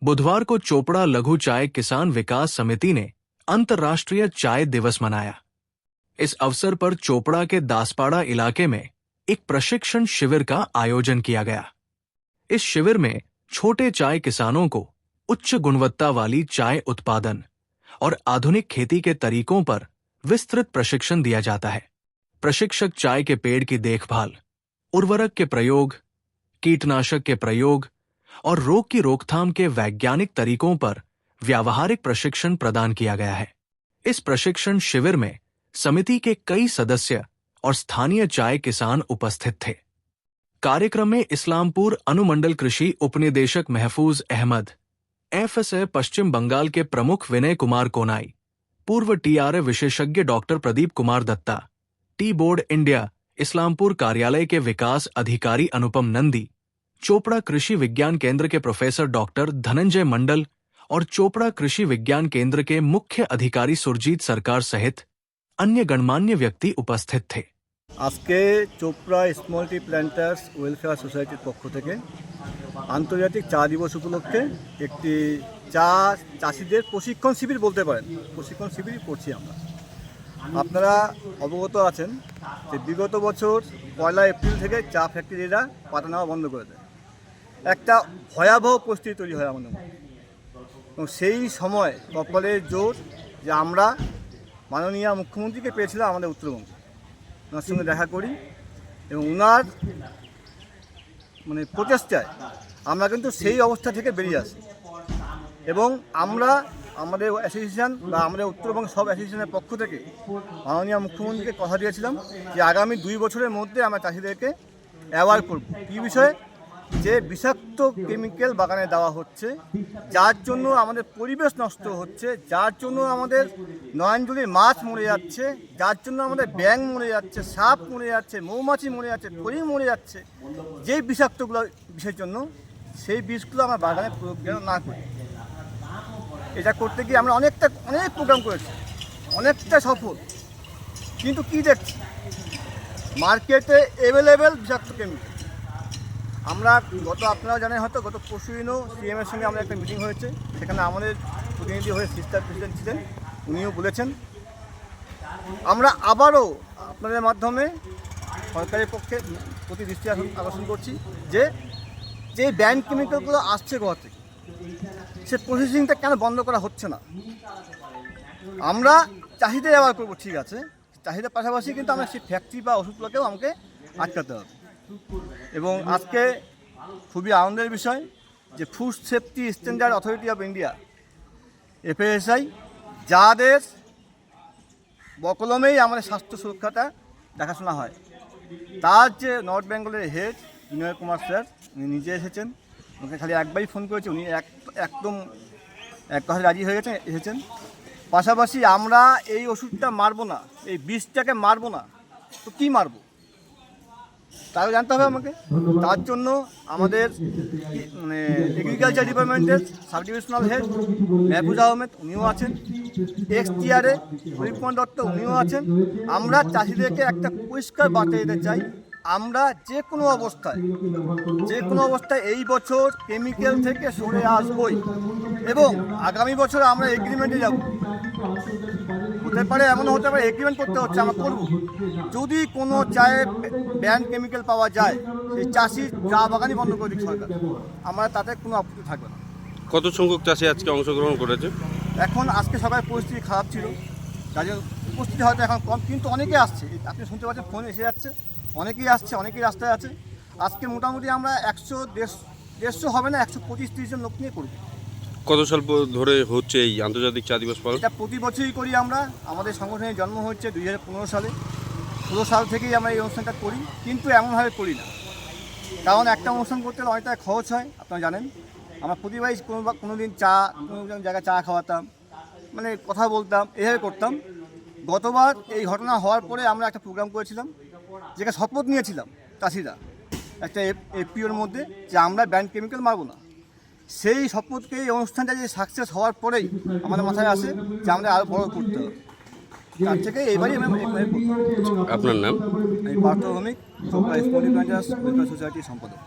बुधवार को चोपड़ा लघु चाय किसान विकास समिति ने अंतर्राष्ट्रीय चाय दिवस मनाया। इस अवसर पर चोपड़ा के दासपाड़ा इलाके में एक प्रशिक्षण शिविर का आयोजन किया गया। इस शिविर में छोटे चाय किसानों को उच्च गुणवत्ता वाली चाय उत्पादन और आधुनिक खेती के तरीकों पर विस्तृत प्रशिक्षण दिया जाता है। प्रशिक्षक चाय के पेड़ की देखभाल, उर्वरक के प्रयोग, कीटनाशक के प्रयोग और रोग की रोकथाम के वैज्ञानिक तरीकों पर व्यावहारिक प्रशिक्षण प्रदान किया गया है। इस प्रशिक्षण शिविर में समिति के कई सदस्य और स्थानीय चाय किसान उपस्थित थे। कार्यक्रम में इस्लामपुर अनुमंडल कृषि उपनिदेशक महफूज अहमद, एफएसए पश्चिम बंगाल के प्रमुख विनय कुमार कोनाई, पूर्व टीआरए विशेषज्ञ doctor Pradeep Kumar Dutta, tea board India Islampur कार्यालय के विकास अधिकारी अनुपम नंदी, चोपड़ा कृषि विज्ञान केंद्र के प्रोफेसर डॉक्टर धनंजय मंडल और चोपड़ा कृषि विज्ञान केंद्र के मुख्य अधिकारी सुरजीत सरकार सहित अन्य गणमान्य व्यक्ति उपस्थित थे। আজকে Chopra small tea planters welfare সোসাইটির পক্ষ থেকে আন্তর্জাতিক চা দিবস উপলক্ষে একটি চাষিদের প্রশিক্ষণ শিবির বলতে পারেন, প্রশিক্ষণ শিবিরই করছি আমরা। আপনারা অবগত আছেন যে বিগত বছর 1 এপ্রিল থেকে চা ফ্যাক্টরিরা পাতা নেওয়া বন্ধ করে দেয়। একটা ভয়াবহ পরিস্থিতি তৈরি হয় আমাদের মধ্যে, এবং সেই সময় কপালের জোর যে আমরা মাননীয় মুখ্যমন্ত্রীকে পেয়েছিলাম আমাদের উত্তরবঙ্গে। ওনার সঙ্গে দেখা করি এবং ওনার প্রচেষ্টায় আমরা কিন্তু সেই অবস্থা থেকে বেরিয়ে আসি, এবং আমরা আমাদের অ্যাসোসিয়েশন বা আমাদের উত্তরবঙ্গ সব অ্যাসোসিয়েশনের পক্ষ থেকে মাননীয় মুখ্যমন্ত্রীকে কথা দিয়েছিলাম যে আগামী 2 বছরের মধ্যে আমরা চাষিদেরকে অ্যাওয়ার করব কী বিষয়ে, যে বিষাক্ত কেমিক্যাল বাগানে দেওয়া হচ্ছে, যার জন্য আমাদের পরিবেশ নষ্ট হচ্ছে, যার জন্য আমাদের নয়নজুলির মাছ মরে যাচ্ছে, যার জন্য আমাদের ব্যাঙ মরে যাচ্ছে, সাপ মরে যাচ্ছে, মৌমাছি মরে যাচ্ছে, ফড়িং মরে যাচ্ছে, যেই বিষাক্তগুলো বিষের জন্য সেই বিষগুলো আমরা বাগানে প্রয়োগ যেন না করি। এটা করতে গিয়ে আমরা অনেক প্রোগ্রাম করেছি, অনেকটা সফল, কিন্তু কি দেখছি মার্কেটে অ্যাভেলেবেল বিষাক্ত কেমিক্যাল। আমরা আপনারা জানেন হয়তো গত পরশুদিনও সিএমের সঙ্গে আমরা একটা মিটিং হয়েছে, সেখানে আমাদের প্রতিনিধি হয়ে সিস্টার প্রেসিডেন্ট ছিলেন, উনিও বলেছেন। আমরা আবারও আপনাদের মাধ্যমে সরকারের পক্ষে প্রতি দৃষ্টি আকর্ষণ করছি যে যে ব্যান্ড কেমিক্যালগুলো আসছে ঘর থেকে, সে প্রসেসিংটা কেন বন্ধ করা হচ্ছে না। আমরা চাহিদা ব্যবহার করবো, ঠিক আছে, চাহিদার পাশাপাশি কিন্তু আমরা সেই ফ্যাক্টরি বা ওষুধগুলোকেও আমাকে আটকাতে হবে। এবং আজকে খুবই আনন্দের বিষয় যে food safety standard authority of India FSI, যাদের বকলমেই আমাদের স্বাস্থ্য সুরক্ষাটা দেখাশোনা হয়, তার যে নর্থ বেঙ্গলের হেড বিনয় কুমার স্যার, উনি নিজে এসেছেন। ওকে খালি একবারই ফোন করেছি, উনি একদম এক কথায় রাজি হয়ে এসেছেন। পাশাপাশি আমরা এই ওষুধটা মারবো না, এই বিষটাকে মারবো না, তো কী মারবো তাও জানতে হবে আমাকে। তার জন্য আমাদের এগ্রিকালচার ডিপার্টমেন্টের sub divisional head Mahfuz Ahmed, উনিও আছেন, এক্সটিআরে প্রদীপ কুমার দত্ত, উনিও আছেন। আমরা চাষিদেরকে একটা পরিষ্কার বার্তা দিতে চাই, আমরা যে কোনো অবস্থায় এই বছর কেমিক্যাল থেকে সরে আসবই, এবং আগামী বছর আমরা এগ্রিমেন্টে যাব। হতে পারে এমনও হতে পারে এগ্রিমেন্ট করতে হচ্ছে, আমরা করব। যদি কোনো চায়ে ব্যান্ড কেমিক্যাল পাওয়া যায়, সেই চাষি চা বাগানই বন্ধ করে দিক সরকার, আমরা তাতে কোনো আপত্তি থাকবে না। কত সংখ্যক চাষি আজকে অংশগ্রহণ করেছে? এখন আজকে সবাই পরিস্থিতি খারাপ ছিল, তার জন্য উপস্থিতি হয়তো এখন কম, কিন্তু অনেকেই আসছে। আপনি শুনতে পাচ্ছেন ফোন এসে যাচ্ছে, অনেকেই আসছে, অনেকেই রাস্তায় আছে। আজকে মোটামুটি আমরা 100-150 হবে না, 125-30 জন লোক নিয়ে করব। কত সাল ধরে হচ্ছে এই আন্তর্জাতিক চা দিবস পালন? এটা প্রতি বছরই করি আমরা। আমাদের সংগঠনের জন্ম হচ্ছে 2015 সালে। 16 সাল থেকেই আমরা এই অনুষ্ঠানটা করি, কিন্তু এমনভাবে করি না, কারণ একটা অনুষ্ঠান করতে হলে অনেকটা খরচ হয়, আপনারা জানেন। আমরা প্রতিবারই কোনো জায়গায় চা খাওয়াতাম, কথা বলতাম, এভাবে করতাম। গতবার এই ঘটনা হওয়ার পরে আমরা একটা প্রোগ্রাম করেছিলাম, যেটা শপথ নিয়েছিলাম চাষিরা একটা এপিওর মধ্যে, যে আমরা ব্যান্ড কেমিক্যাল মারবো না। সেই শপথকে এই অনুষ্ঠানটা যে সাকসেস হওয়ার পরেই আমাদের মাথায় আসে যে আমরা আরও বড় করতে হবে। তার থেকে এইবারই আপনার নাম? আমি Partha Bhowmik, Chopra small tea planters welfare সোসাইটির সম্পাদক।